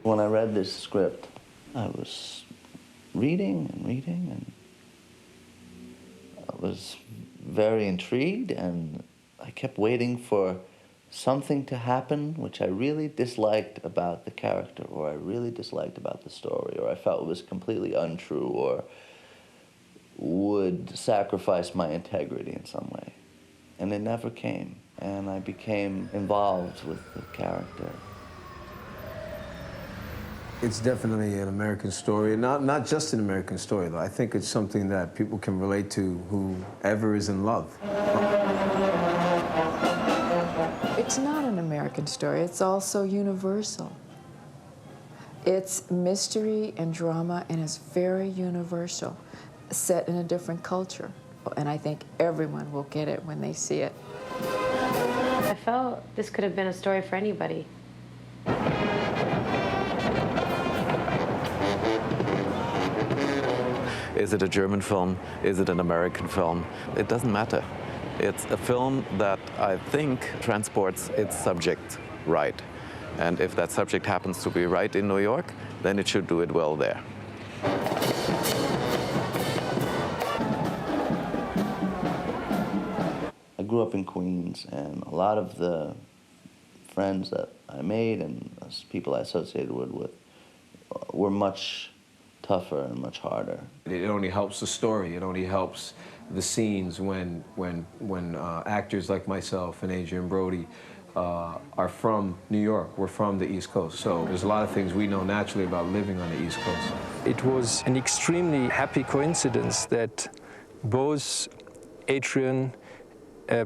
When I read this script, I was reading and I was very intrigued, and I kept waiting for something to happen which I really disliked about the character, or I really disliked about the story, or I felt was completely untrue, or would sacrifice my integrity in some way. And it never came, and I became involved with the character. It's definitely an American story, not just an American story, though. I think it's something that people can relate to, whoever is in love. It's not an American story, it's also universal. It's mystery and drama, and it's very universal, set in a different culture. And I think everyone will get it when they see it. I felt this could have been a story for anybody. Is it a German film? Is it an American film? It doesn't matter. It's a film that I think transports its subject right. And if that subject happens to be right in New York, then it should do it well there. I grew up in Queens, and a lot of the friends that I made and people I associated with were much tougher and much harder. It only helps the story. It only helps the scenes when actors like myself and Adrien Brody are from New York. We're from the East Coast, so there's a lot of things we know naturally about living on the East Coast. It was an extremely happy coincidence that both Adrien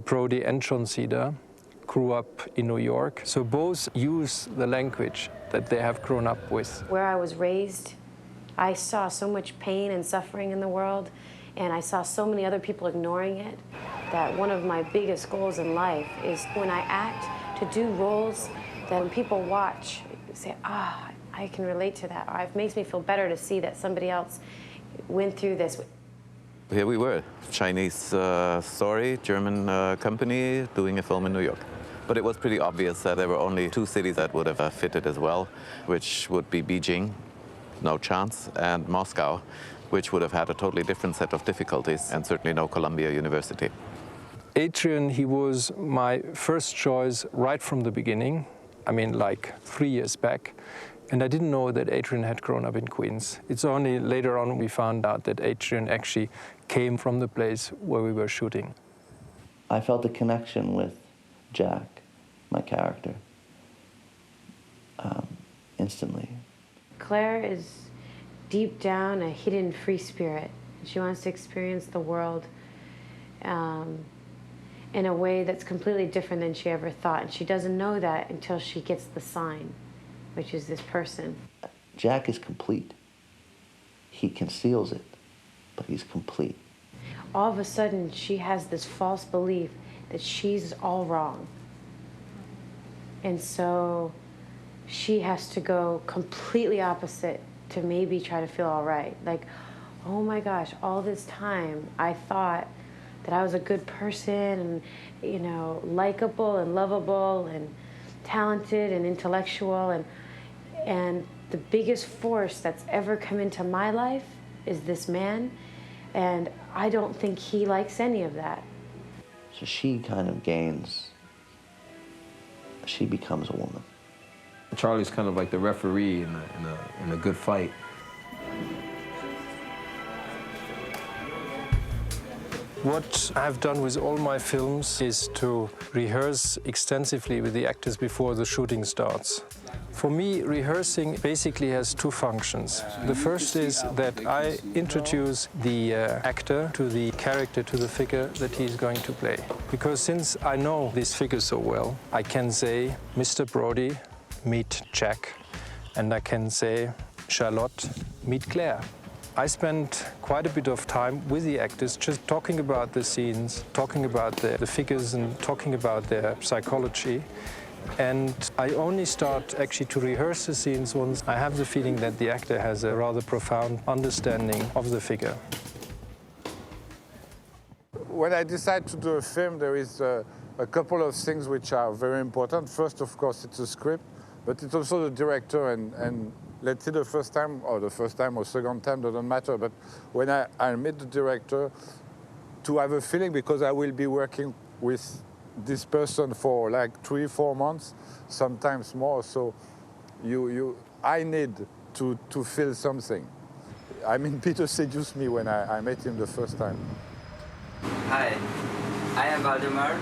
Brody and Seda grew up in New York, so both use the language that they have grown up with. Where I was raised, I saw so much pain and suffering in the world, and I saw so many other people ignoring it, that one of my biggest goals in life is when I act to do roles that when people watch, say, ah, I can relate to that, or it makes me feel better to see that somebody else went through this. Here we were, Chinese story, German company doing a film in New York. But it was pretty obvious that there were only two cities that would have fitted as well, which would be Beijing, no chance, and Moscow, which would have had a totally different set of difficulties, and certainly no Columbia University. Adrien, he was my first choice right from the beginning. I mean, like 3 years back. And I didn't know that Adrien had grown up in Queens. It's only later on we found out that Adrien actually came from the place where we were shooting. I felt a connection with Jack, my character, instantly. Claire is deep down a hidden free spirit. She wants to experience the world in a way that's completely different than she ever thought. And she doesn't know that until she gets the sign, which is this person. Jack is complete. He conceals it, but he's complete. All of a sudden, she has this false belief that she's all wrong. And so she has to go completely opposite to maybe try to feel all right. Like, oh my gosh, all this time I thought that I was a good person and, you know, likable and lovable and talented and intellectual, and the biggest force that's ever come into my life is this man, and I don't think he likes any of that. So she kind of gains, she becomes a woman. Charlie's kind of like the referee in a good fight. What I've done with all my films is to rehearse extensively with the actors before the shooting starts. For me, rehearsing basically has two functions. The first is that I introduce the actor to the character, to the figure that he's going to play. Because since I know this figure so well, I can say, Mr. Brody, meet Jack, and I can say, Charlotte, meet Claire. I spent quite a bit of time with the actors just talking about the scenes, talking about the figures and talking about their psychology. And I only start actually to rehearse the scenes once I have the feeling that the actor has a rather profound understanding of the figure. When I decide to do a film, there is a couple of things which are very important. First, of course, it's a script. but it's also the director, and let's say the first time or second time, doesn't matter, but when I meet the director, to have a feeling, because I will be working with this person for like 3-4 months, sometimes more, so I need to feel something. I mean, Peter seduced me when I met him the first time. Hi, I am Valdemar,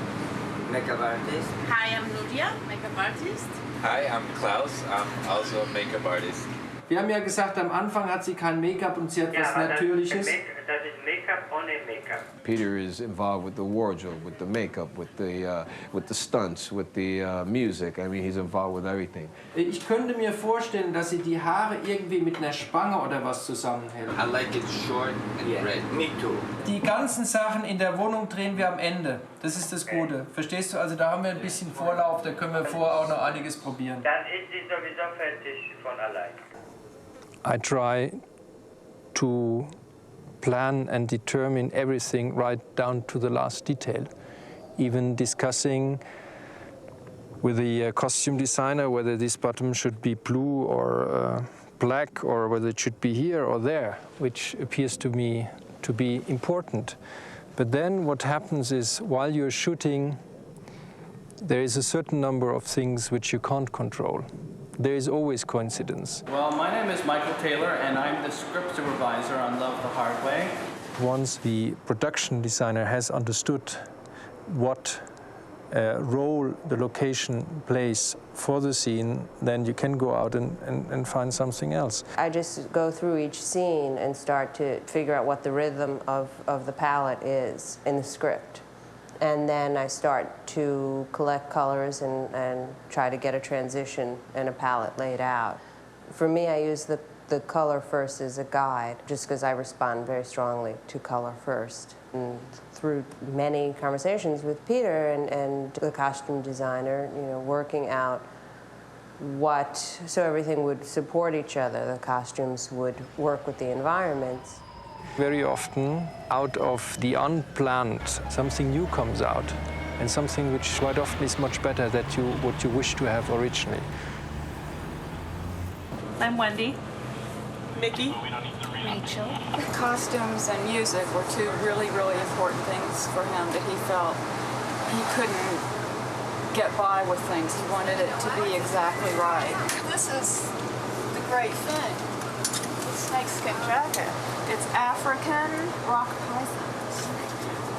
makeup artist. Hi, I'm Nuria, makeup artist. Hi, I'm Klaus. I'm also a makeup artist. Wir haben ja gesagt, am Anfang hat sie kein Make-up und sie hat was Natürliches. That is makeup, only makeup. Peter is involved with the wardrobe, with the makeup, with the stunts, with the music. I mean, he's involved with everything. Ich könnte mir vorstellen, dass sie die Haare irgendwie mit einer Spange oder was zusammenhält. I like it short and red. Me too. Die ganzen Sachen in der Wohnung drehen wir am Ende. Das ist das Gute. Verstehst du? Also da haben wir ein bisschen Vorlauf, da können wir vorher auch noch einiges probieren. Dann ist sie sowieso fertig von allein. I try to plan and determine everything right down to the last detail, even discussing with the costume designer whether this bottom should be blue or black, or whether it should be here or there, which appears to me to be important. But then what happens is, while you're shooting, there is a certain number of things which you can't control. There is always coincidence. Well, my name is Michael Taylor, and I'm the script supervisor on Love the Hard Way. Once the production designer has understood what role the location plays for the scene, then you can go out and find something else. I just go through each scene and start to figure out what the rhythm of the palette is in the script. And then I start to collect colors and try to get a transition and a palette laid out. For me, I use the color first as a guide, just because I respond very strongly to color first. And through many conversations with Peter and the costume designer, you know, working out so everything would support each other. The costumes would work with the environments. Very often, out of the unplanned, something new comes out, and something which quite often is much better than what you wish to have originally. I'm Wendy. Mickey. Rachel. Costumes and music were two really, really important things for him that he felt he couldn't get by with things. He wanted it to be exactly right. This is the great thing. The snakeskin jacket. It's African rock pythons.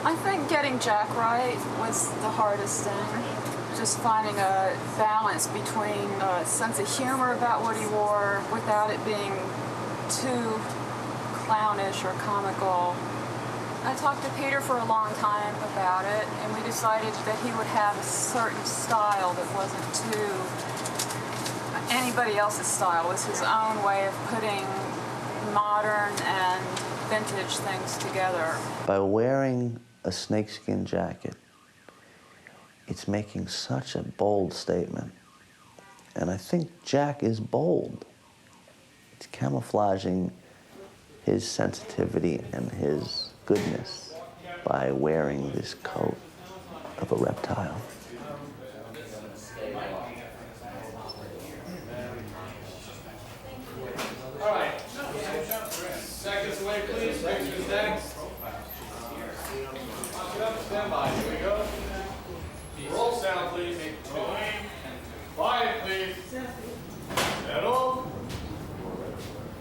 I think getting Jack right was the hardest thing. Just finding a balance between a sense of humor about what he wore without it being too clownish or comical. I talked to Peter for a long time about it, and we decided that he would have a certain style that wasn't too anybody else's style. It was his own way of putting modern and vintage things together. By wearing a snakeskin jacket, it's making such a bold statement. And I think Jack is bold. It's camouflaging his sensitivity and his goodness by wearing this coat of a reptile. All right. Seconds away, please. Pictures next. Stand by. Here we go. Roll sound, please. Quiet, please. Settle.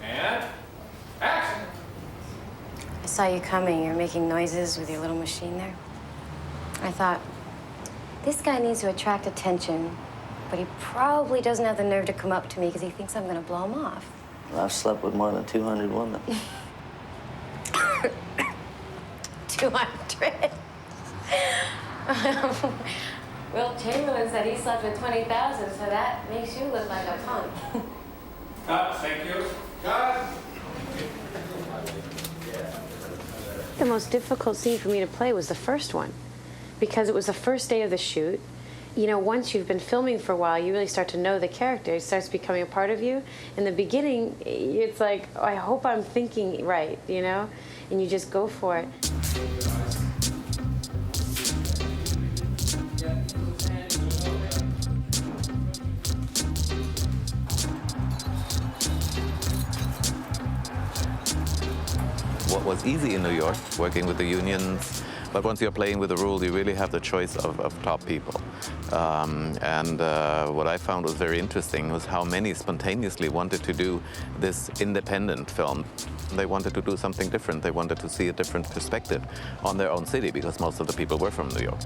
And action. I saw you coming. You're making noises with your little machine there. I thought, this guy needs to attract attention, but he probably doesn't have the nerve to come up to me because he thinks I'm going to blow him off. I've slept with more than 200 women. 200. Will Chamberlain said he slept with 20,000, so that makes you look like a punk. Cut. Thank you. Cut. The most difficult scene for me to play was the first one, because it was the first day of the shoot. You know, once you've been filming for a while, you really start to know the character. It starts becoming a part of you. In the beginning, it's like, oh, I hope I'm thinking right, you know? And you just go for it. was easy in New York, working with the unions. But once you're playing with a rule, you really have the choice of top people. What I found was very interesting was how many spontaneously wanted to do this independent film. They wanted to do something different. They wanted to see a different perspective on their own city, because most of the people were from New York.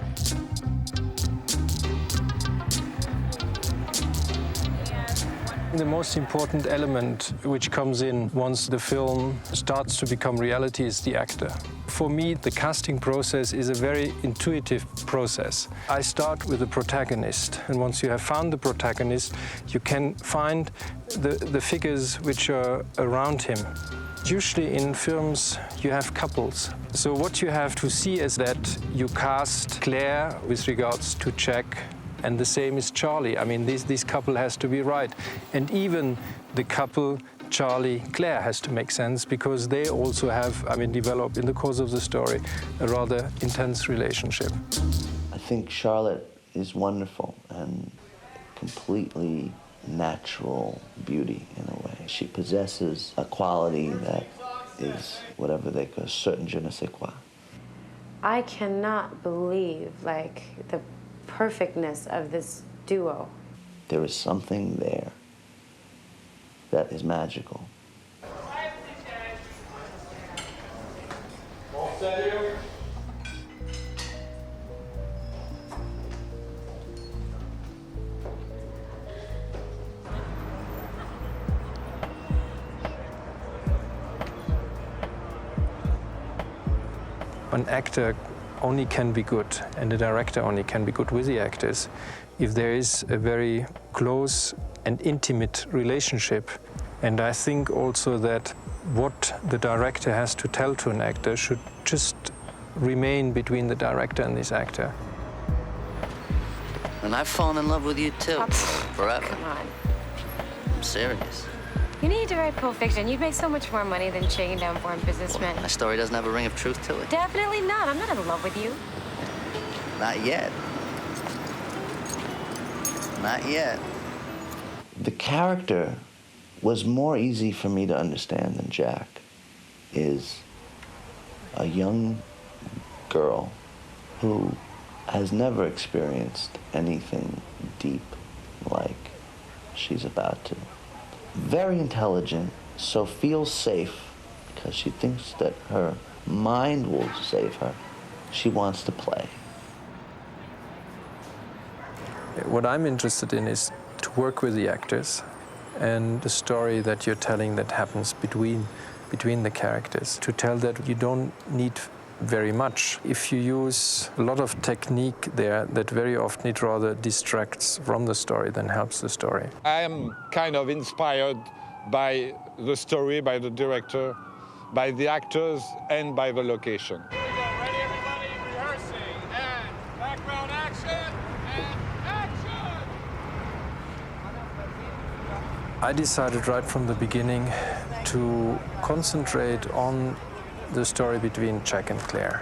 The most important element which comes in once the film starts to become reality is the actor. For me, the casting process is a very intuitive process. I start with the protagonist, and once you have found the protagonist, you can find the figures which are around him. Usually in films you have couples. So what you have to see is that you cast Claire with regards to Jack, and the same is Charlie. I mean, this couple has to be right. And even the couple Charlie-Claire has to make sense, because they also have, developed in the course of the story a rather intense relationship. I think Charlotte is wonderful and completely natural beauty in a way. She possesses a quality that is whatever they call a certain je ne sais quoi. I cannot believe, the perfectness of this duo. There is something there that is magical. An actor only can be good, and the director only can be good with the actors if there is a very close and intimate relationship. And I think also that what the director has to tell to an actor should just remain between the director and this actor. And I've fallen in love with you too, forever. Come on. I'm serious. You need to write Pulp Fiction. You'd make so much more money than shaking down foreign businessmen. Well, my story doesn't have a ring of truth to it. Definitely not. I'm not in love with you. Not yet. Not yet. The character was more easy for me to understand than Jack. Is a young girl who has never experienced anything deep like she's about to. Very intelligent, so feels safe because she thinks that her mind will save her. She wants to play. What I'm interested in is to work with the actors and the story that you're telling that happens between the characters. To tell that you don't need very much. If you use a lot of technique there, that very often it rather distracts from the story than helps the story. I am kind of inspired by the story, by the director, by the actors, and by the location. Ready, everybody? Rehearsing. And background action. And action! I decided right from the beginning to concentrate on the story between Jack and Claire.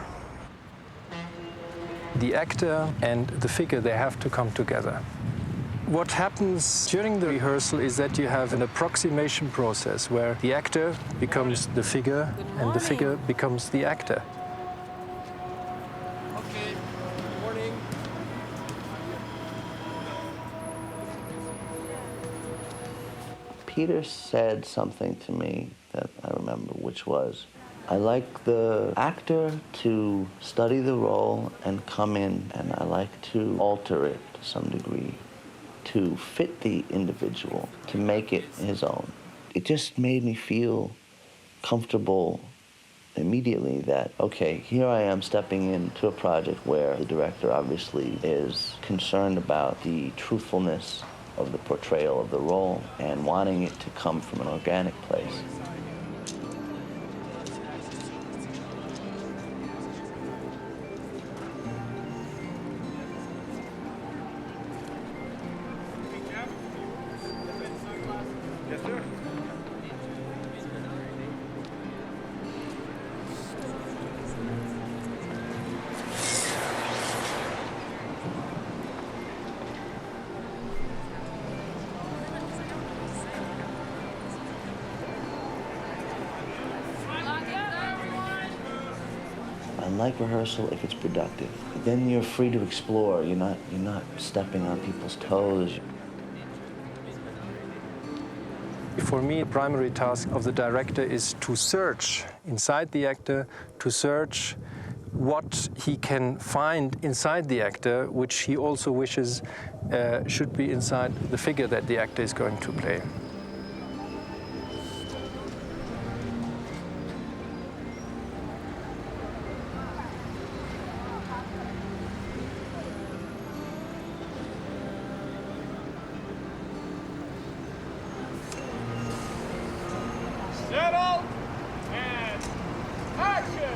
The actor and the figure, they have to come together. What happens during the rehearsal is that you have an approximation process where the actor becomes the figure and the figure becomes the actor. Okay. Good morning. Peter said something to me that I remember, which was, I like the actor to study the role and come in, and I like to alter it to some degree, to fit the individual, to make it his own. It just made me feel comfortable immediately that, okay, here I am stepping into a project where the director obviously is concerned about the truthfulness of the portrayal of the role and wanting it to come from an organic place. like rehearsal if it's productive. Then you're free to explore. You're not stepping on people's toes. For me, the primary task of the director is to search inside the actor, to search what he can find inside the actor, which he also wishes should be inside the figure that the actor is going to play. Settle and action!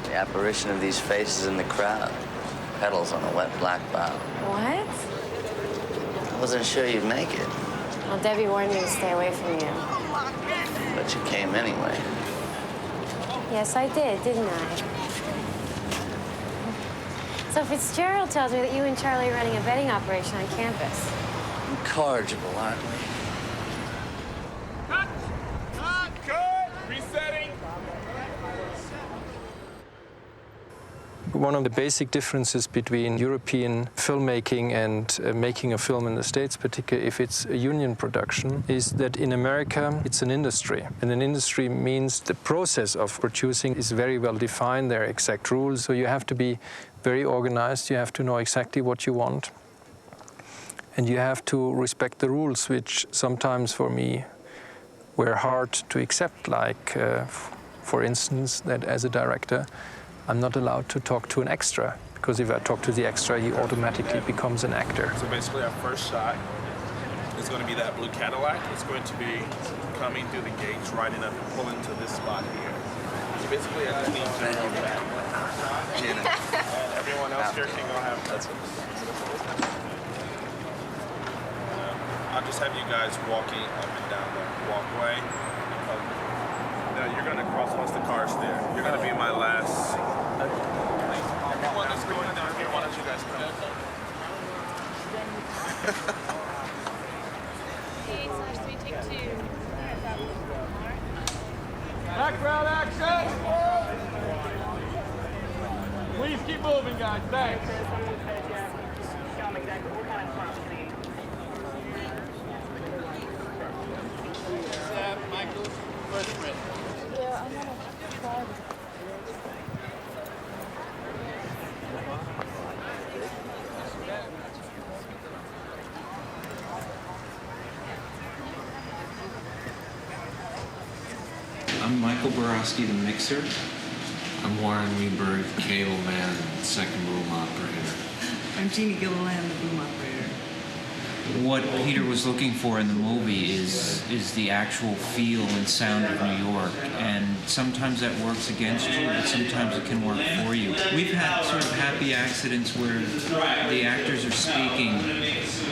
The apparition of these faces in the crowd. Petals on a wet black bough. What? I wasn't sure you'd make it, Well, Debbie warned me to stay away from you. but you came anyway. Yes, I did, didn't I? So Fitzgerald tells me that you and Charlie are running a betting operation on campus. Incorrigible, aren't we? Good! Resetting! One of the basic differences between European filmmaking and making a film in the States, particularly if it's a union production, is that in America it's an industry. And an industry means the process of producing is very well defined, there are exact rules, so you have to be very organized, you have to know exactly what you want. And you have to respect the rules, which sometimes for me were hard to accept, like, for instance, that as a director, I'm not allowed to talk to an extra, because if I talk to the extra, he automatically becomes an actor. So basically our first shot is going to be that blue Cadillac. It's going to be coming through the gates, riding up and pulling to this spot here. So basically at the knee on the back. And everyone else here can go have that's it. I'll just have you guys walking up and down the walkway. Now you're going to cross once the car's there. You're going to be my last. Everyone that's going down here, why don't you guys come? Background action! Please keep moving, guys. Thanks. Michael, first print. Yeah, I'm gonna try. I'm Michael Borowski, the mixer. I'm Warren Weinberg, cable man, second boom operator. I'm Jeannie Gilliland, the boom operator. What Peter was looking for in the movie is the actual feel and sound of New York, and sometimes that works against you, but sometimes it can work for you. We've had sort of happy accidents where the actors are speaking,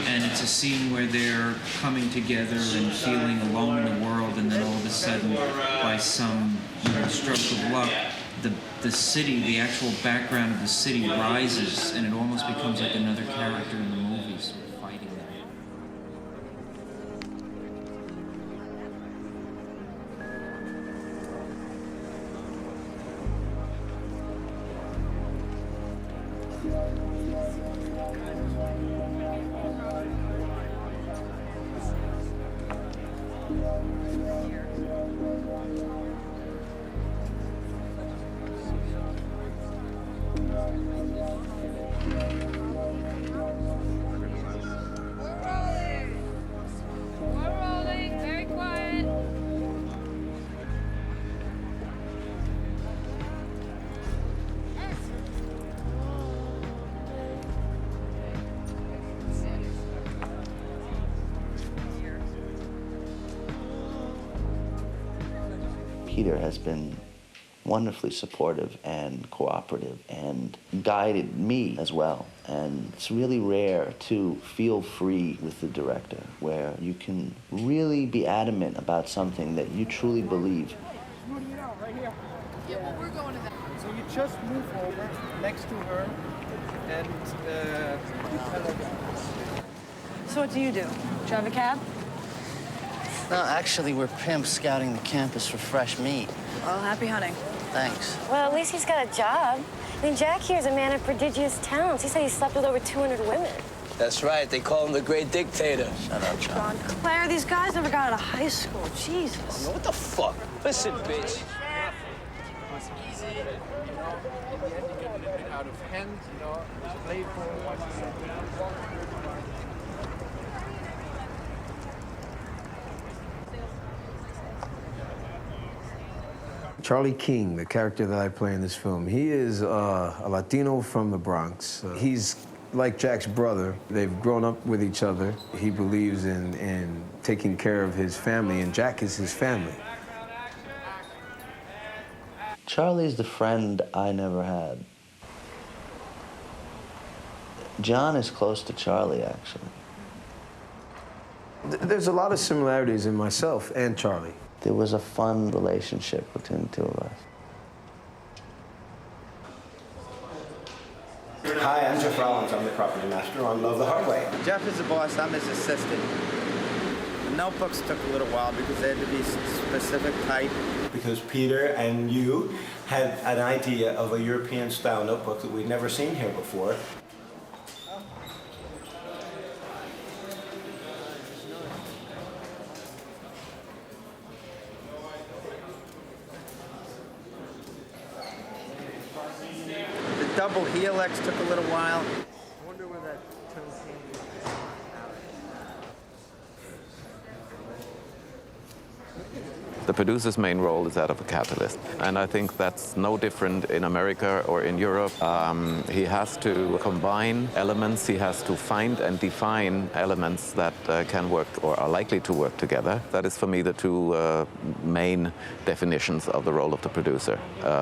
and it's a scene where they're coming together and feeling alone in the world, and then all of a sudden, by some stroke of luck, the city, the actual background of the city rises, and it almost becomes like another character in the movie, sort of fighting them. Peter has been wonderfully supportive and cooperative and guided me as well. And it's really rare to feel free with the director, where you can really be adamant about something that you truly believe. Smoothing it out right here. Yeah, well, we're going to that. So you just move over next to her. and So what do? Drive a cab? No, actually, we're pimps scouting the campus for fresh meat. Well, happy hunting. Thanks. Well, at least he's got a job. I mean, Jack here is a man of prodigious talents. He said he slept with over 200 women. That's right. They call him the Great Dictator. Shut up, John. Claire, these guys never got out of high school. Jesus. What the fuck? Listen, bitch. was easy, you know, in the end you get a little bit out of hand, you know, it was playful, Charlie King, the character that I play in this film, he is a Latino from the Bronx. He's like Jack's brother. They've grown up with each other. He believes in taking care of his family, and Jack is his family. Charlie's the friend I never had. John is close to Charlie, actually. There's a lot of similarities in myself and Charlie. There was a fun relationship between the two of us. Hi, I'm Jeff Rollins. I'm the property master on Love the Hard Way. Jeff is the boss. I'm his assistant. The notebooks took a little while because they had to be specific type. Because Peter and you had an idea of a European-style notebook that we'd never seen here before. The double helix took a little while. I wonder where that turns in. The producer's main role is that of a catalyst, and I think that's no different in America or in Europe. He has to combine elements, he has to find and define elements that can work or are likely to work together. That is for me the two main definitions of the role of the producer.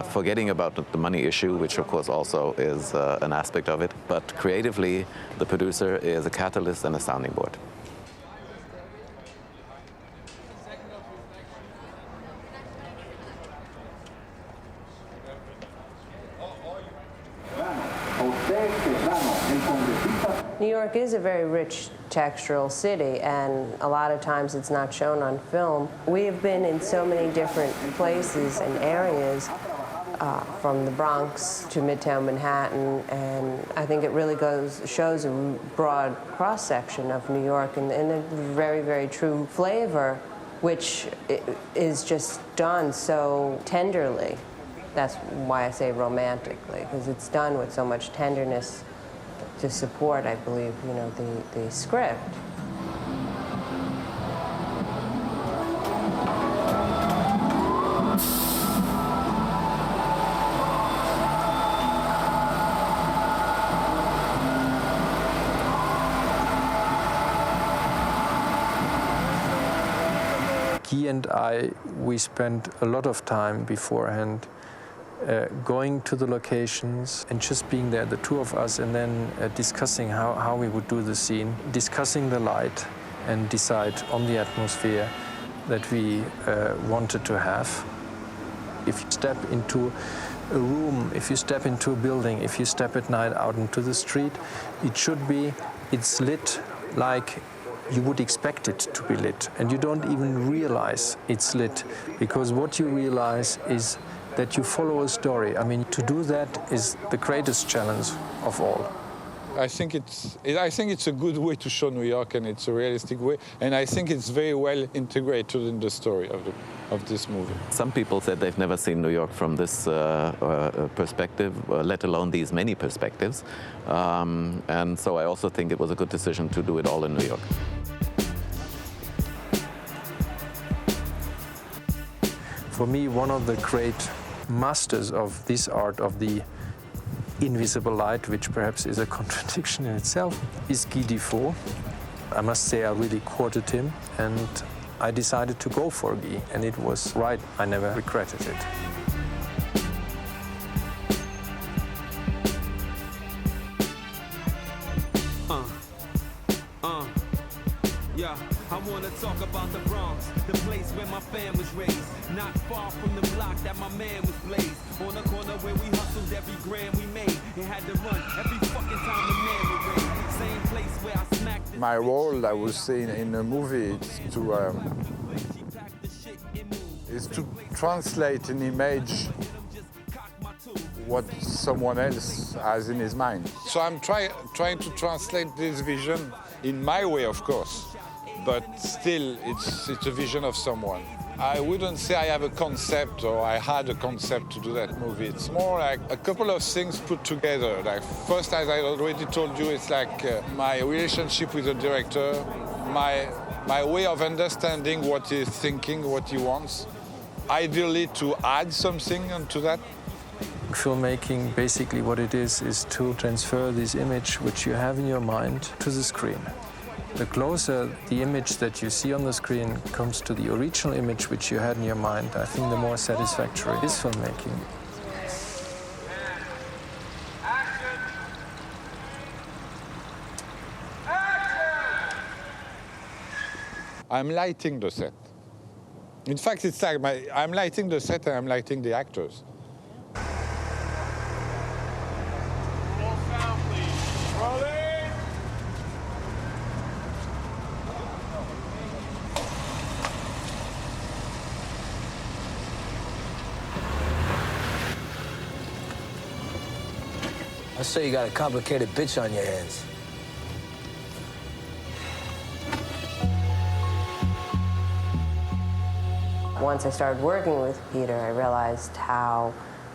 Forgetting about the money issue, which of course also is an aspect of it, but creatively the producer is a catalyst and a sounding board. New York is a very rich textural city, and a lot of times it's not shown on film. We have been in so many different places and areas, from the Bronx to Midtown Manhattan, and I think it really shows a broad cross-section of New York and a very, very true flavor, which is just done so tenderly. That's why I say romantically, because it's done with so much tenderness to support, I believe, you know, the script. He and I, we spent a lot of time beforehand going to the locations and just being there, the two of us, and then discussing how we would do the scene, discussing the light, and decide on the atmosphere that we wanted to have. If you step into a room, if you step into a building, if you step at night out into the street, it's lit like you would expect it to be lit, and you don't even realize it's lit, because what you realize is that you follow a story. I mean, to do that is the greatest challenge of all. I think it's a good way to show New York, and it's a realistic way, and I think it's very well integrated in the story of this movie. Some people said they've never seen New York from this perspective, let alone these many perspectives, and so I also think it was a good decision to do it all in New York. For me, one of the great masters of this art of the invisible light, which perhaps is a contradiction in itself, is Guy Defoe. I must say I really courted him, and I decided to go for Guy, and it was right. I never regretted it. Yeah, I wanna talk about the Bronx, the place where my fam was raised. Not far from the block that my man was blazed. On the corner where we hustled every gram we made. And had to run every fucking time the man would raise. Same place where I smacked. My role, I would say, in a movie is to translate in image what someone else has in his mind. So I'm trying to translate this vision in my way, of course, but still it's a vision of someone. I wouldn't say I have a concept or I had a concept to do that movie. It's more like a couple of things put together. Like first, as I already told you, it's like my relationship with the director, my way of understanding what he's thinking, what he wants. Ideally to add something onto that. Filmmaking, basically what it is to transfer this image which you have in your mind to the screen. The closer the image that you see on the screen comes to the original image which you had in your mind, I think the more satisfactory is filmmaking. I'm lighting the set. In fact, it's like I'm lighting the set and I'm lighting the actors. I say you got a complicated bitch on your hands. Once I started working with Peter, I realized how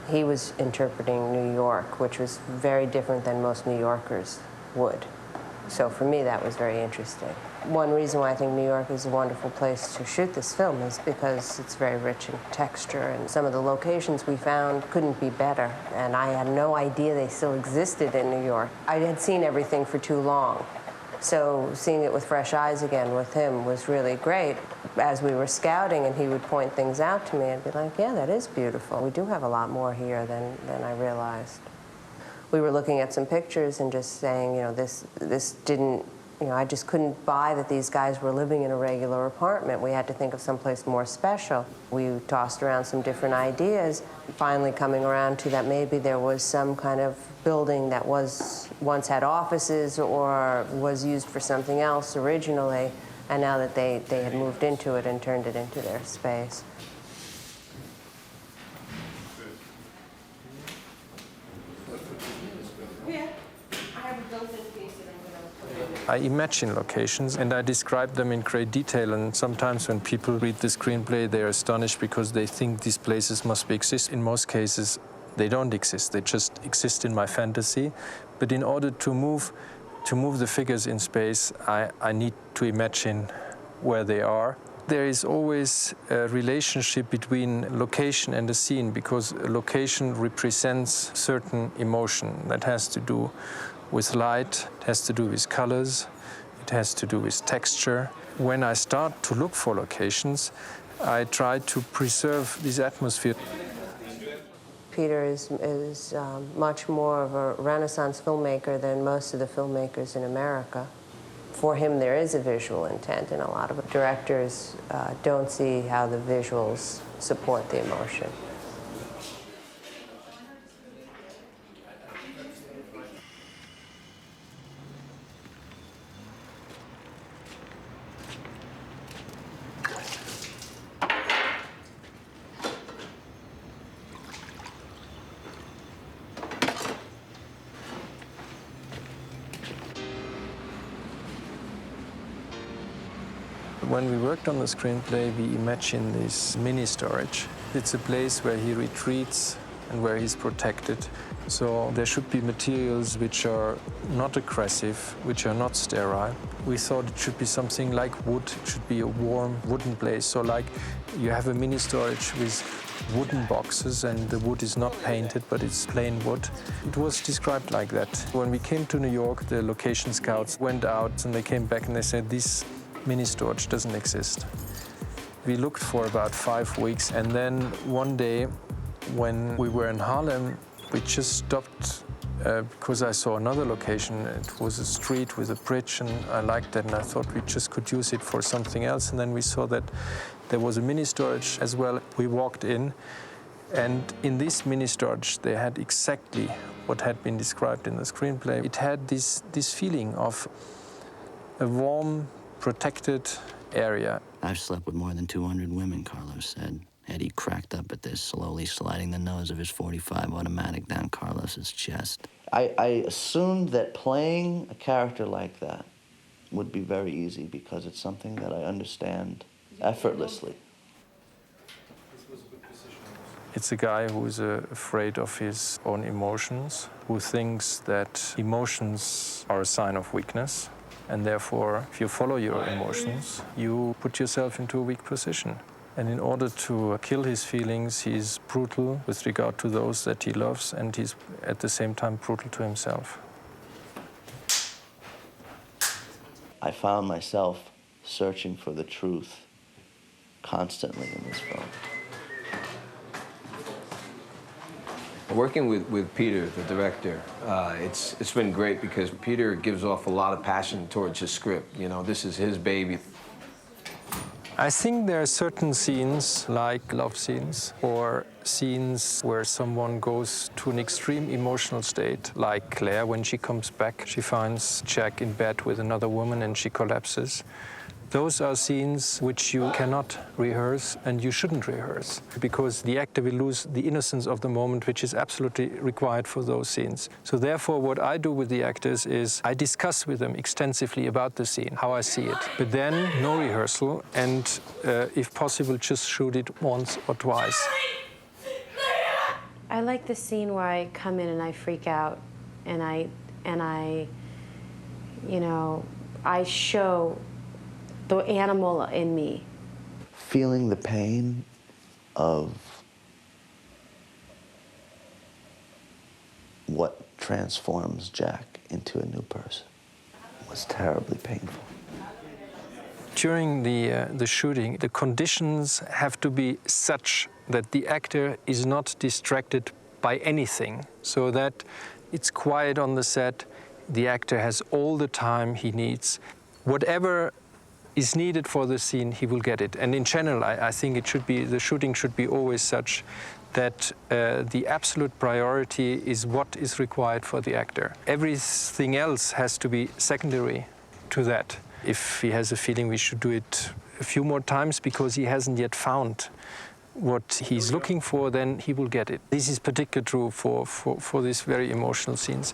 he was interpreting New York, which was very different than most New Yorkers would. So for me, that was very interesting. One reason why I think New York is a wonderful place to shoot this film is because it's very rich in texture, and some of the locations we found couldn't be better, and I had no idea they still existed in New York. I had seen everything for too long, so seeing it with fresh eyes again with him was really great. As we were scouting and he would point things out to me, I'd be like, yeah, that is beautiful. We do have a lot more here than I realized. We were looking at some pictures and just saying, you know, this didn't, you know, I just couldn't buy that these guys were living in a regular apartment. We had to think of someplace more special. We tossed around some different ideas, finally coming around to that maybe there was some kind of building that was once had offices or was used for something else originally, and now that they had moved into it and turned it into their space. I imagine locations and I describe them in great detail, and sometimes when people read the screenplay they are astonished because they think these places must exist. In most cases they don't exist, they just exist in my fantasy. But in order to move the figures in space, I need to imagine where they are. There is always a relationship between location and the scene, because a location represents certain emotion that has to do with light, it has to do with colors, it has to do with texture. When I start to look for locations, I try to preserve this atmosphere. Peter is much more of a Renaissance filmmaker than most of the filmmakers in America. For him, there is a visual intent, and a lot of directors don't see how the visuals support the emotion. When we worked on the screenplay, we imagined this mini storage. It's a place where he retreats and where he's protected. So there should be materials which are not aggressive, which are not sterile. We thought it should be something like wood. It should be a warm wooden place. So like you have a mini storage with wooden boxes and the wood is not painted, but it's plain wood. It was described like that. When we came to New York, the location scouts went out and they came back and they said, this mini storage doesn't exist. We looked for about 5 weeks, and then one day when we were in Harlem, we just stopped because I saw another location. It was a street with a bridge, and I liked that, and I thought we just could use it for something else. And then we saw that there was a mini storage as well. We walked in, and in this mini storage, they had exactly what had been described in the screenplay. It had this feeling of a warm, protected area. I've slept with more than 200 women, Carlos said. Eddie cracked up at this, slowly sliding the nose of his .45 automatic down Carlos's chest. I assumed that playing a character like that would be very easy because it's something that I understand effortlessly. It's a guy who is afraid of his own emotions, who thinks that emotions are a sign of weakness, and therefore, if you follow your emotions, you put yourself into a weak position. And in order to kill his feelings, he's brutal with regard to those that he loves, and he's at the same time brutal to himself. I found myself searching for the truth constantly in this film. Working with Peter, the director, it's been great because Peter gives off a lot of passion towards his script. You know, this is his baby. I think there are certain scenes, like love scenes, or scenes where someone goes to an extreme emotional state, like Claire, when she comes back, she finds Jack in bed with another woman and she collapses. Those are scenes which you cannot rehearse, and you shouldn't rehearse, because the actor will lose the innocence of the moment, which is absolutely required for those scenes. So therefore, what I do with the actors is I discuss with them extensively about the scene, how I see it. But then, no rehearsal, and if possible, just shoot it once or twice. I like the scene where I come in and I freak out, and I show the animal in me. Feeling the pain of what transforms Jack into a new person was terribly painful. During the shooting, the conditions have to be such that the actor is not distracted by anything, so that it's quiet on the set, the actor has all the time he needs. Whatever is needed for the scene, he will get it. And in general, I think the shooting should be always such that the absolute priority is what is required for the actor. Everything else has to be secondary to that. If he has a feeling we should do it a few more times because he hasn't yet found what he's looking for, then he will get it. This is particularly true for these very emotional scenes.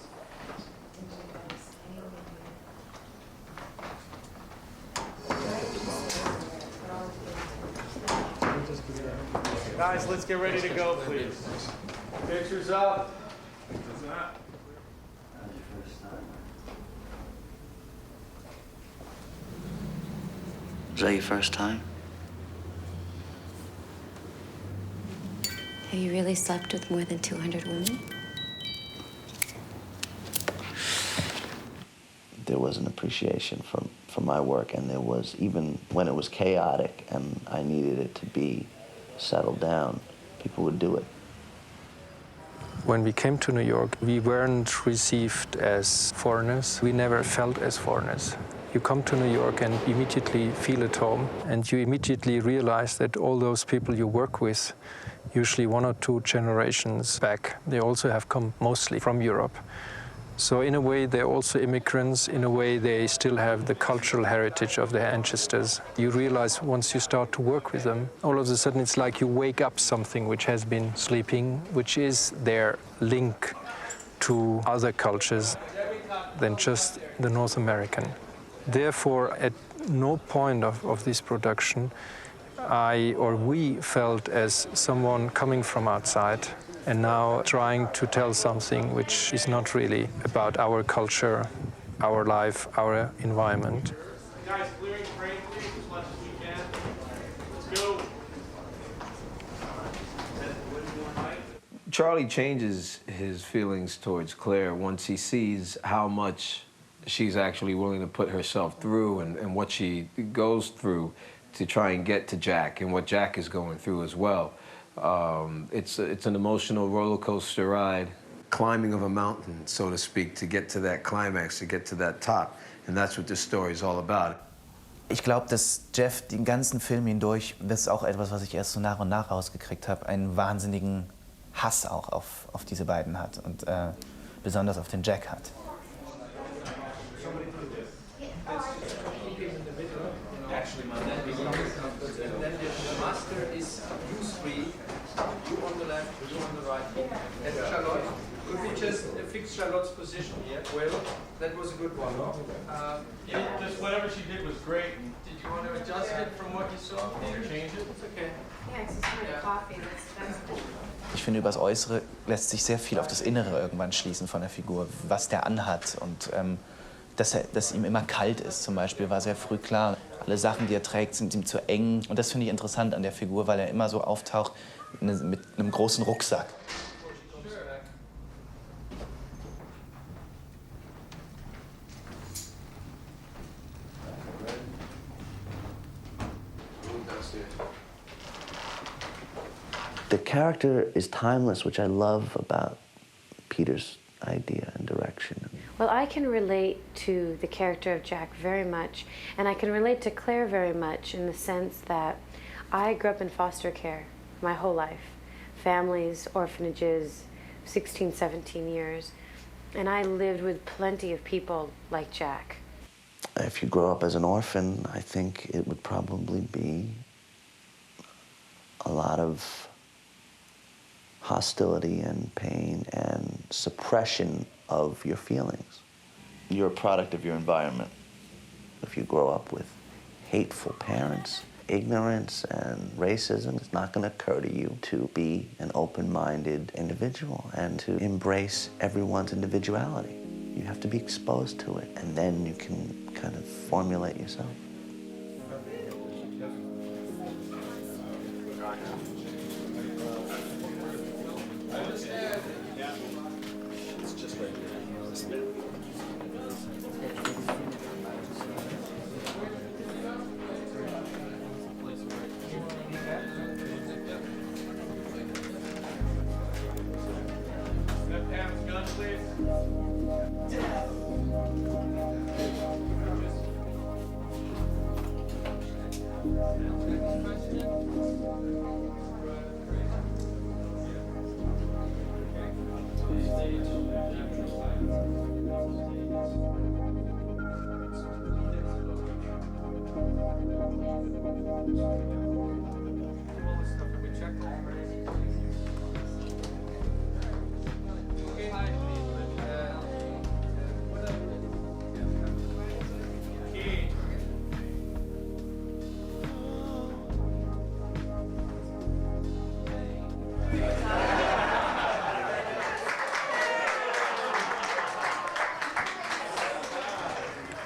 Guys, let's get ready to go, please. Pictures up. Is that your first time? Have you really slept with more than 200 women? There was an appreciation for my work, and there was, even when it was chaotic and I needed it to be settled down, people would do it. When we came to New York, we weren't received as foreigners. We never felt as foreigners. You come to New York and immediately feel at home, and you immediately realize that all those people you work with, usually 1 or 2 generations back, they also have come mostly from Europe. So in a way, they're also immigrants. In a way, they still have the cultural heritage of their ancestors. You realize once you start to work with them, all of a sudden it's like you wake up something which has been sleeping, which is their link to other cultures than just the North American. Therefore, at no point of this production, we felt as someone coming from outside and now trying to tell something which is not really about our culture, our life, our environment. Guys, clearing frame, please, as much as we can. Let's go. Charlie changes his feelings towards Claire once he sees how much she's actually willing to put herself through and what she goes through to try and get to Jack and what Jack is going through as well. It's an emotional roller coaster ride. climbing of a mountain, so to speak, to get to that climax, to get to that top. And that's what this story is all about. Ich glaube, dass Jeff den ganzen Film hindurch, das ist auch etwas, was ich erst so nach und nach rausgekriegt habe, einen wahnsinnigen Hass auch auf diese beiden hat und besonders auf den Jack hat. Actually, my dad is and then the master is you three, you on the left, you on the right, and Charlotte. Could we just fix Charlotte's position here? Well, that was a good one. Yeah, just whatever she did was great. Did you want to adjust it from what you saw? Or change it? It's okay. Yeah, it's just kind of coffee. That's Ich finde, über das Äußere lässt sich sehr viel auf das Innere irgendwann schließen von der Figur, was der anhat und dass ihm immer kalt ist zum Beispiel, war sehr früh klar. Alle Sachen, die er trägt, sind ihm zu eng und das finde ich interessant an der Figur, weil er immer so auftaucht mit einem großen Rucksack. The character is timeless, which I love about Peter's idea and direction. Well, I can relate to the character of Jack very much, and I can relate to Claire very much in the sense that I grew up in foster care my whole life. Families, orphanages, 16, 17 years. And I lived with plenty of people like Jack. If you grow up as an orphan, I think it would probably be a lot of hostility and pain and suppression of your feelings. You're a product of your environment. If you grow up with hateful parents, ignorance and racism, it's not going to occur to you to be an open-minded individual and to embrace everyone's individuality. You have to be exposed to it, and then you can kind of formulate yourself.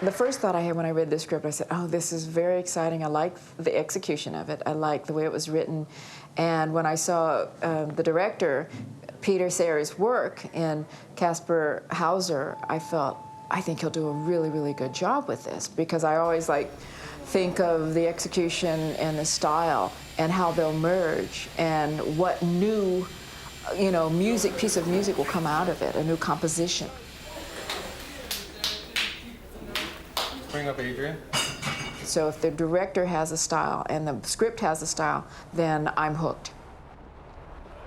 The first thought I had when I read this script, I said, oh, this is very exciting. I like the execution of it. I like the way it was written. And when I saw the director, Peter Sayre's work in Caspar Hauser, I felt, I think he'll do a really, really good job with this, because I always think of the execution and the style and how they'll merge and what new, piece of music will come out of it, a new composition. Bring up Adrien. So if the director has a style and the script has a style, then I'm hooked.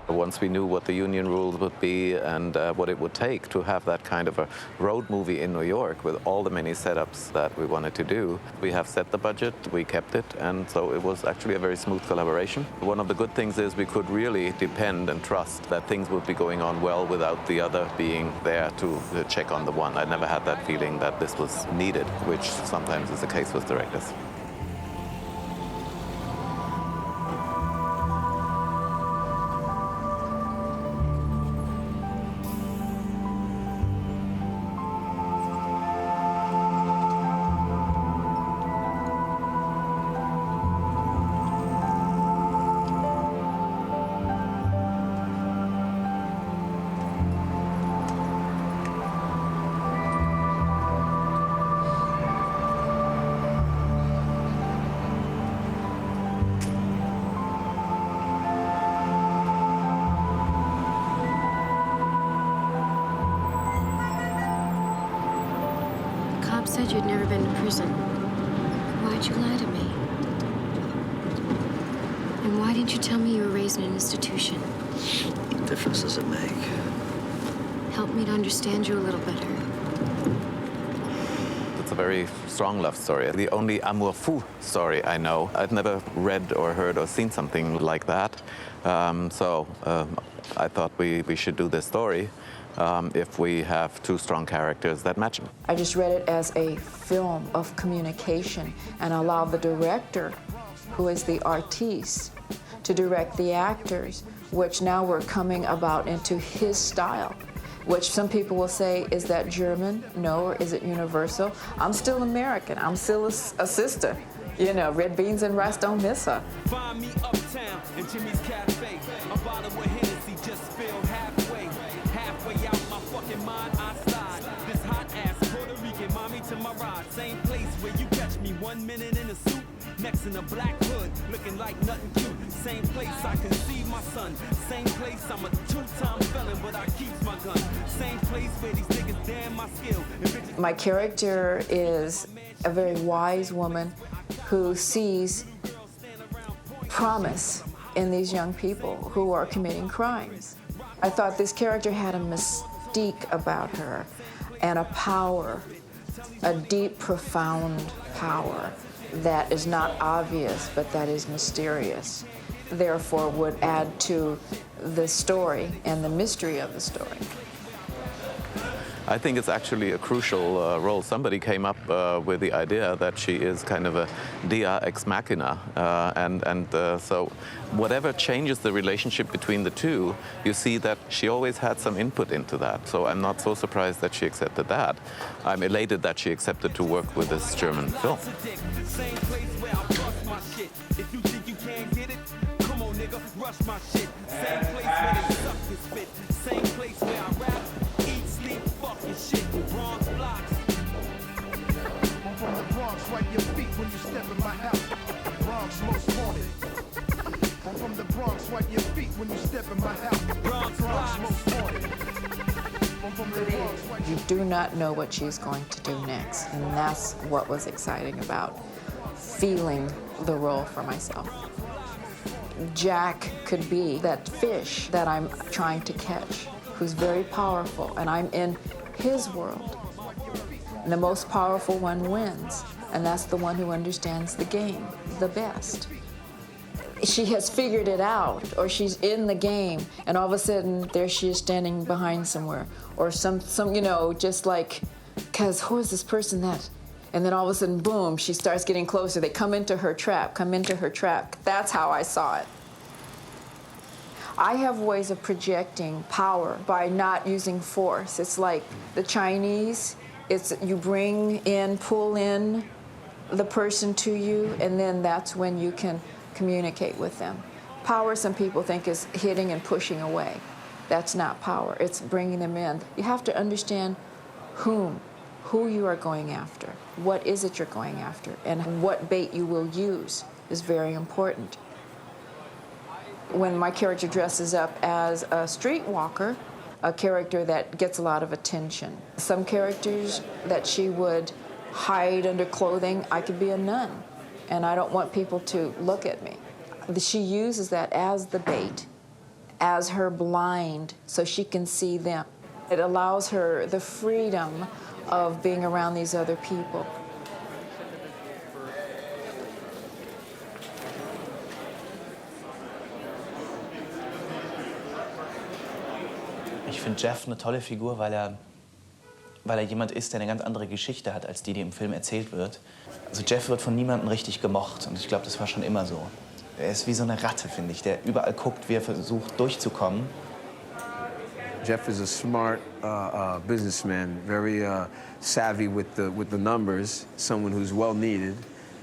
Once we knew what the union rules would be and what it would take to have that kind of a road movie in New York with all the many setups that we wanted to do, we have set the budget, we kept it, and so it was actually a very smooth collaboration. One of the good things is we could really depend and trust that things would be going on well without the other being there to check on the one. I never had that feeling that this was needed, which sometimes is the case with directors. said you'd never been to prison. Why'd you lie to me? And why didn't you tell me you were raised in an institution? What difference does it make? Help me to understand you a little better. It's a very strong love story. The only Amor story I know. I've never read or heard or seen something like that. So I thought we should do this story if we have two strong characters that match. I just read it as a film of communication and allowed the director, who is the artiste, to direct the actors, which now we're coming about into his style, which some people will say, is that German? No, or is it universal? I'm still American. I'm still a sister. You know, red beans and rice don't miss her. Find me uptown in Jimmy's Cafe. A bottle of Hennessy just spilled halfway. Halfway out my fucking mind, I slide. This hot ass Puerto Rican mommy to my ride. Same place where you catch me 1 minute in a suit, next in a black hood, looking like nothing cute. Same place I conceive my son. Same place I'm a two-time felon, but I keep my gun. Same place where these niggas damn my skill. My character is a very wise woman who sees promise in these young people who are committing crimes. I thought this character had a mystique about her and a power, a deep, profound power that is not obvious, but that is mysterious. Therefore, would add to the story and the mystery of the story. I think it's actually a crucial role. Somebody came up with the idea that she is kind of a dea ex machina, so whatever changes the relationship between the two, you see that she always had some input into that. So I'm not so surprised that she accepted that. I'm elated that she accepted to work with this German film. Same place where I bust my shit. If you think you can't get it, come on nigga, rush my shit. Same place where they suck this spit. Same place where I rap, eat, sleep, fucking shit. Bronx blocks. I'm from the Bronx, wipe your feet when you step in my house. Bronx most wanted. I'm from the Bronx, wipe your feet when you step in my house. Bronx most wanted. I'm from the Bronx, wipe You do not know what she's going to do next, and that's what was exciting about feeling the role for myself. Jack could be that fish that I'm trying to catch, who's very powerful, and I'm in his world. And the most powerful one wins, and that's the one who understands the game the best. She has figured it out, or she's in the game, and all of a sudden there she is standing behind somewhere, or some you know, just like, because who is this person that? And then all of a sudden, boom, she starts getting closer. They come into her trap, That's how I saw it. I have ways of projecting power by not using force. It's like the Chinese, it's you pull in the person to you, and then that's when you can communicate with them. Power, some people think, is hitting and pushing away. That's not power, it's bringing them in. You have to understand who you are going after, what is it you're going after, and what bait you will use is very important. When my character dresses up as a streetwalker, a character that gets a lot of attention. Some characters that she would hide under clothing, I could be a nun, and I don't want people to look at me. She uses that as the bait, as her blind, so she can see them. It allows her the freedom of being around these other people. Ich finde Jeff eine tolle Figur, weil er jemand ist, der eine ganz andere Geschichte hat, als die im Film erzählt wird. Also Jeff wird von niemandem richtig gemocht, und ich glaube, das war schon immer so. Er ist wie so eine Ratte, finde ich, der überall guckt, wie er versucht durchzukommen. Jeff is a smart businessman, very savvy with the numbers, someone who's well needed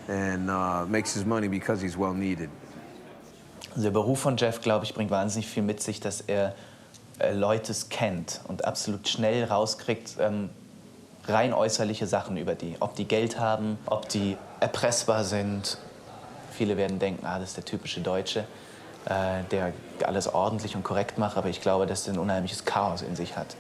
and makes his money because he's well needed. Der Beruf von Jeff, glaube ich, bringt wahnsinnig viel mit sich, dass er Leute kennt und absolut schnell rauskriegt, rein äußerliche Sachen über die. Ob die Geld haben, ob die erpressbar sind. Viele werden denken, das ist der typische Deutsche, der alles ordentlich und korrekt macht, aber ich glaube, dass er ein unheimliches Chaos in sich hat.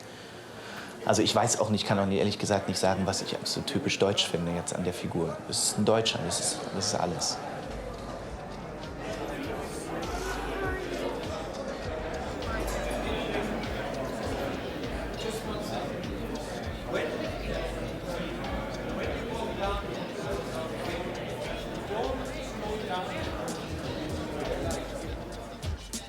Also ich weiß auch nicht, kann auch ehrlich gesagt nicht sagen, was ich so typisch deutsch finde jetzt an der Figur. Es ist ein Deutscher, das ist alles.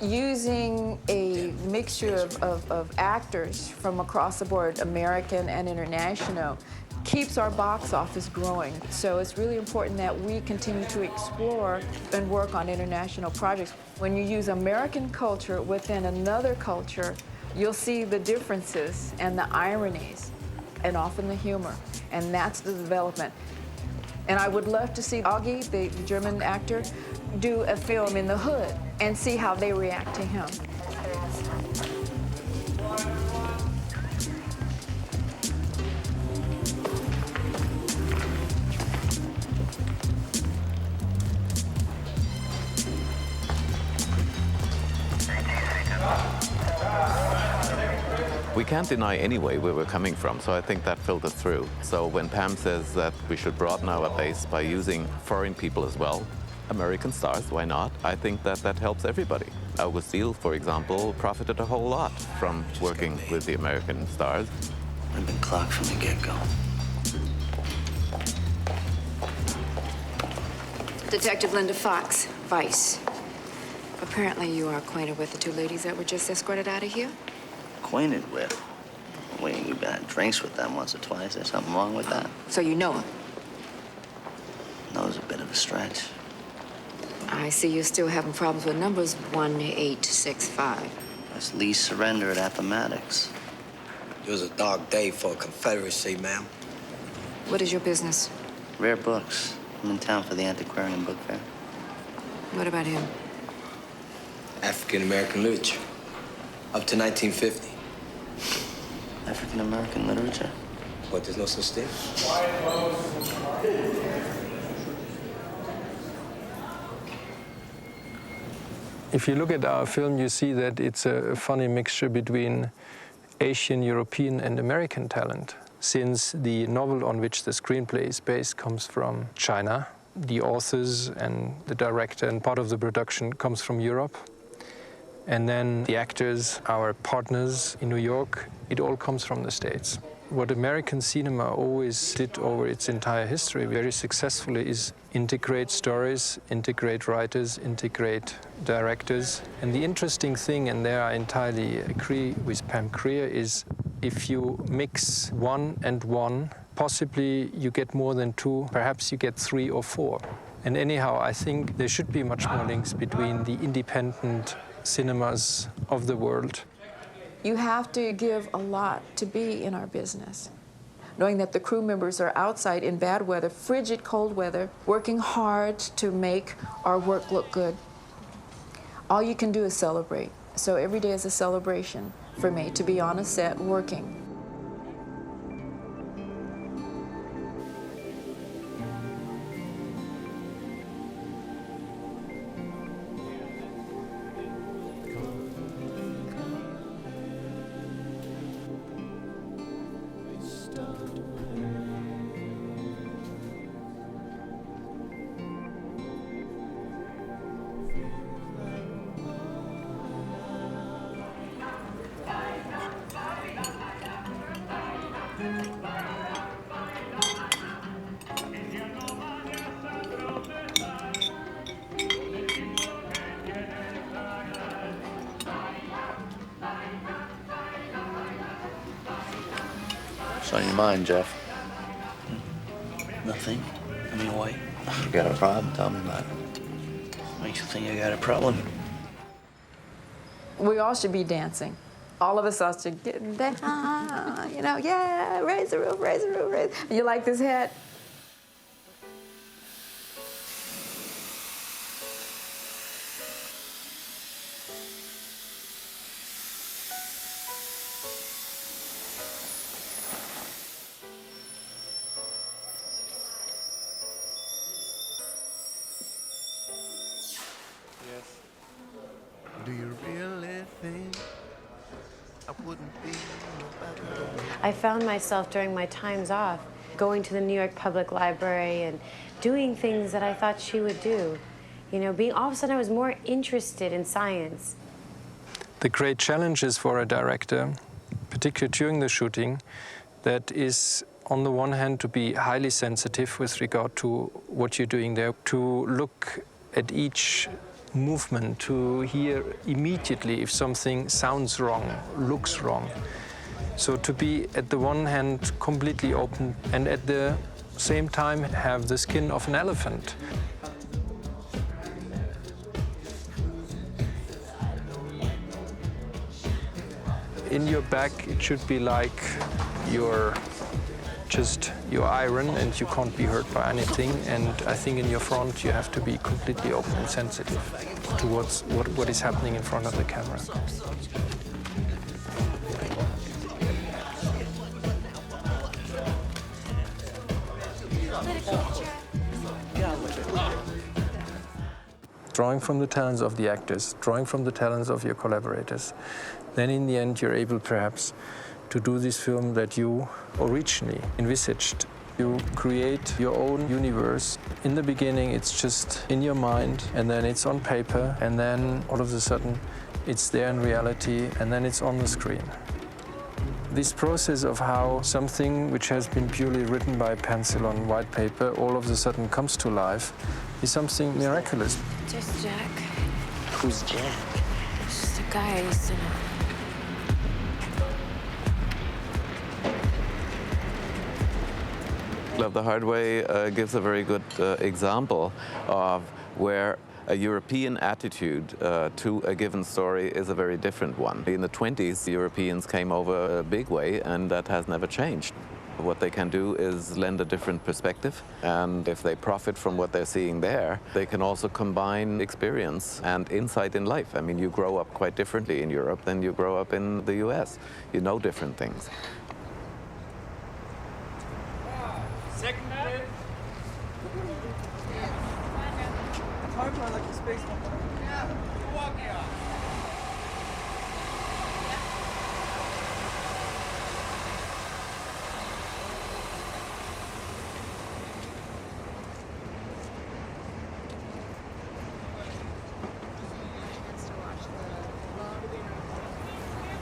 Using a mixture of actors from across the board, American and international, keeps our box office growing. So it's really important that we continue to explore and work on international projects. When you use American culture within another culture, you'll see the differences and the ironies and often the humor. And that's the development. And I would love to see Augie, the German actor, do a film in the hood and see how they react to him. We can't deny anyway where we're coming from, so I think that filters through. So when Pam says that we should broaden our base by using foreign people as well, American stars, why not? I think that helps everybody. August Diehl, for example, profited a whole lot from working with the American stars. I've been clocked from the get-go. Detective Linda Fox, Vice. Apparently you are acquainted with the two ladies that were just escorted out of here? Acquainted with? We've had drinks with them once or twice. There's something wrong with that. So you know them? That was a bit of a stretch. I see you're still having problems with numbers 1865. That's lease surrender at Appomattox. It was a dark day for Confederacy, ma'am. What is your business? Rare books. I'm in town for the antiquarian book fair. What about him? African-American literature. Up to 1950. African-American literature? What, there's no such thing? If you look at our film, you see that it's a funny mixture between Asian, European, and American talent. Since the novel on which the screenplay is based comes from China, the authors and the director and part of the production comes from Europe. And then the actors, our partners in New York, it all comes from the States. What American cinema always did over its entire history very successfully is integrate stories, integrate writers, integrate directors. And the interesting thing, and there I entirely agree with Pam Grier, is if you mix one and one, possibly you get more than two, perhaps you get three or four. And anyhow, I think there should be much more links between the independent cinemas of the world. You have to give a lot to be in our business. Knowing that the crew members are outside in bad weather, frigid cold weather, working hard to make our work look good. All you can do is celebrate. So every day is a celebration for me to be on a set working. What's on your mind, Jeff? Nothing. I mean, why? You got a problem? Tell me about it. Makes you think you got a problem? We all should be dancing. All of us ought to get down, you know, yeah, raise the roof, raise the roof, raise. You like this hat? Do you really think I found myself during my times off going to the New York Public Library and doing things that I thought she would do. You know, all of a sudden I was more interested in science. The great challenge is for a director, particularly during the shooting, that is on the one hand to be highly sensitive with regard to what you're doing there, to look at each movement, to hear immediately if something sounds wrong, looks wrong. So to be at the one hand completely open and at the same time have the skin of an elephant. In your back, it should be like your iron and you can't be hurt by anything. And I think in your front, you have to be completely open and sensitive to what is happening in front of the camera. Drawing from the talents of the actors, drawing from the talents of your collaborators, then in the end you're able perhaps to do this film that you originally envisaged. You create your own universe. In the beginning it's just in your mind, and then it's on paper, and then all of a sudden it's there in reality, and then it's on the screen. This process of how something which has been purely written by pencil on white paper all of a sudden comes to life is something miraculous. Just Jack. Who's Jack? Just a guy I used to know. Love the Hard Way gives a very good example of where a European attitude to a given story is a very different one. In the 20s, the Europeans came over a big way, and that has never changed. What they can do is lend a different perspective, and if they profit from what they're seeing there, they can also combine experience and insight in life. I mean, you grow up quite differently in Europe than you grow up in the US. You know different things. Second bit. I like the space one. Yeah, walk out.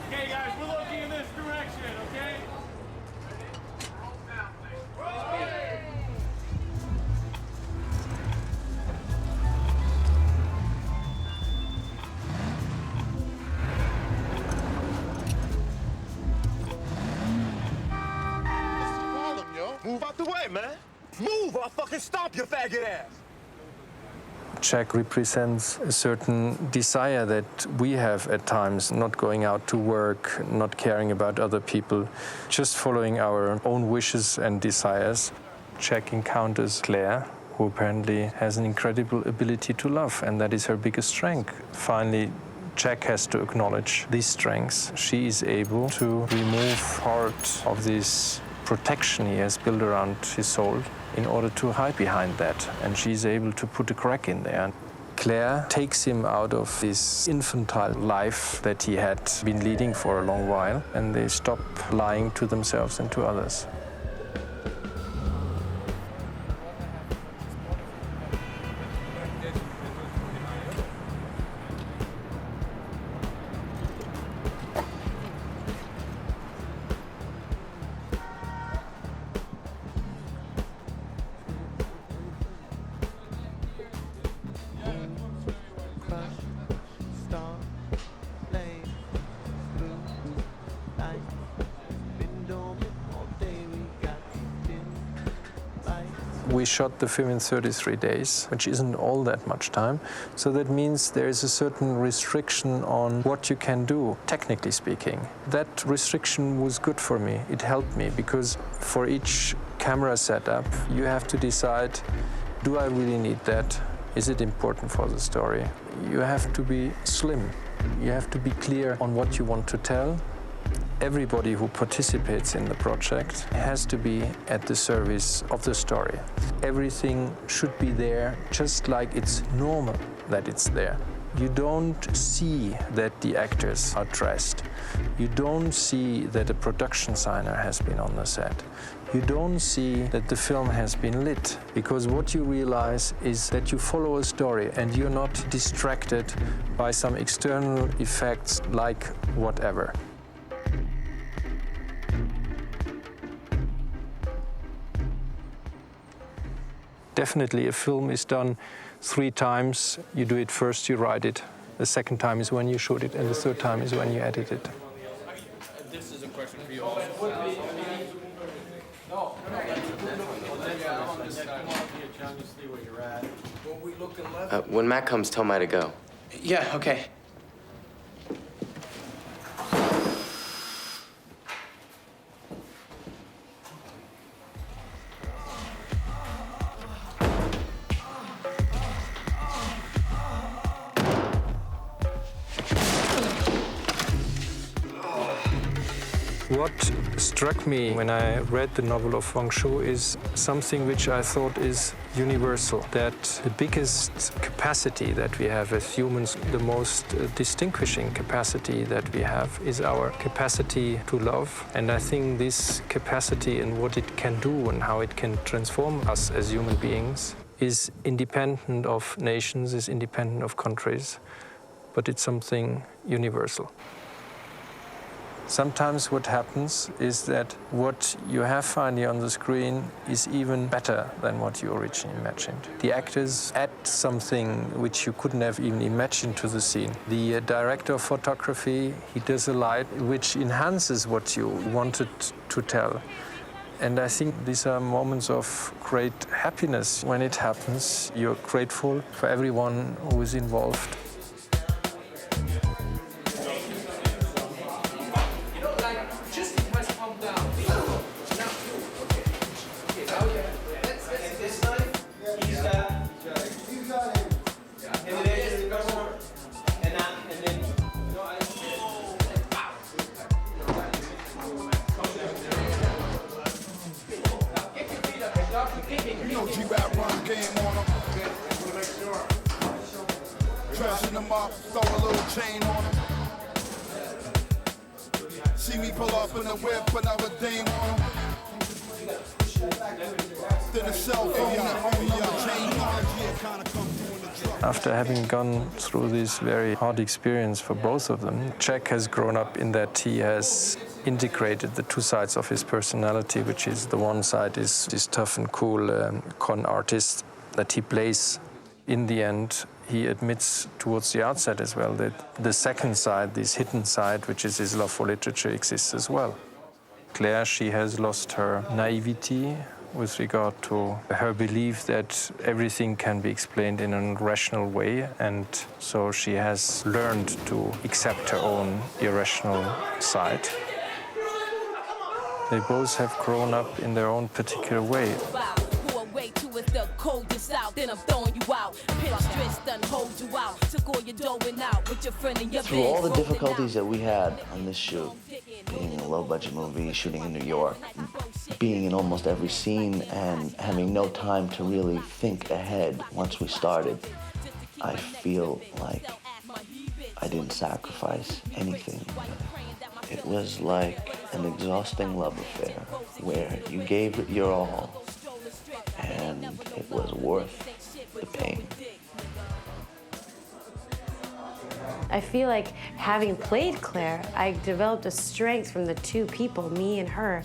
Okay, guys, we're looking in this direction, okay? Move out the way, man. Move or I'll fucking stomp your faggot ass. Jack represents a certain desire that we have at times, not going out to work, not caring about other people, just following our own wishes and desires. Jack encounters Claire, who apparently has an incredible ability to love, and that is her biggest strength. Finally, Jack has to acknowledge these strengths. She is able to remove part of this protection he has built around his soul in order to hide behind that, and she's able to put a crack in there. Claire takes him out of this infantile life that he had been leading for a long while, and they stop lying to themselves and to others. We shot the film in 33 days, which isn't all that much time. So that means there is a certain restriction on what you can do, technically speaking. That restriction was good for me. It helped me because for each camera setup, you have to decide, do I really need that? Is it important for the story? You have to be slim. You have to be clear on what you want to tell. Everybody who participates in the project has to be at the service of the story. Everything should be there just like it's normal that it's there. You don't see that the actors are dressed. You don't see that a production designer has been on the set. You don't see that the film has been lit, because what you realize is that you follow a story and you're not distracted by some external effects like whatever. Definitely a film is done 3 times. You do it first, you write it. The second time is when you shoot it, and the third time is when you edit it. This is a question for you also. When Matt comes, tell Mai to go. Yeah, okay. What struck me when I read the novel of Wang Shuo is something which I thought is universal, that the biggest capacity that we have as humans, the most distinguishing capacity that we have, is our capacity to love. And I think this capacity and what it can do and how it can transform us as human beings is independent of nations, is independent of countries, but it's something universal. Sometimes what happens is that what you have finally on the screen is even better than what you originally imagined. The actors add something which you couldn't have even imagined to the scene. The director of photography, he does a light which enhances what you wanted to tell. And I think these are moments of great happiness. When it happens, you're grateful for everyone who is involved. After having gone through this very hard experience for both of them, Jack has grown up in that he has integrated the 2 sides of his personality, which is the one side is this tough and cool con artist that he plays. In the end, he admits towards the outset as well that the second side, this hidden side, which is his love for literature, exists as well. Claire, she has lost her naivety with regard to her belief that everything can be explained in a rational way, and so she has learned to accept her own irrational side. They both have grown up in their own particular way. Through all the difficulties that we had on this shoot, being a low-budget movie, shooting in New York, being in almost every scene and having no time to really think ahead once we started, I feel like I didn't sacrifice anything. It was like an exhausting love affair where you gave it your all and it was worth the pain. I feel like having played Claire, I developed a strength from the 2 people, me and her,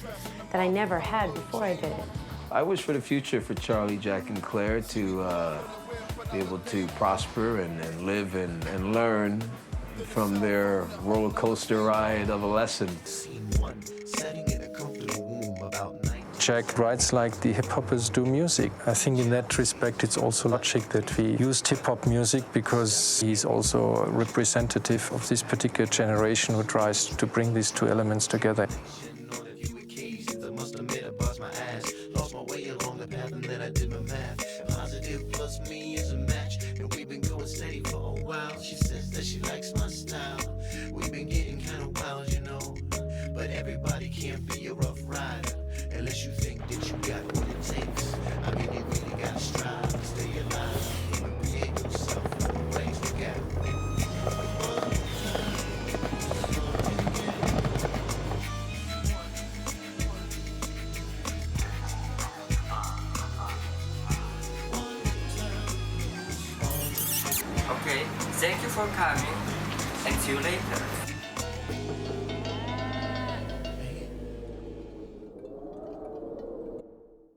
that I never had before I did it. I wish for the future for Charlie, Jack, and Claire to be able to prosper and live and learn from their roller coaster ride of a lesson. Jack writes like the hip-hoppers do music. I think in that respect it's also logic that we used hip-hop music because he's also a representative of this particular generation who tries to bring these 2 elements together. Unless you think that you got what it takes. I mean, you really gotta strive to stay alive and prepare yourself for the ways we got. Okay, thank you for coming and see you later.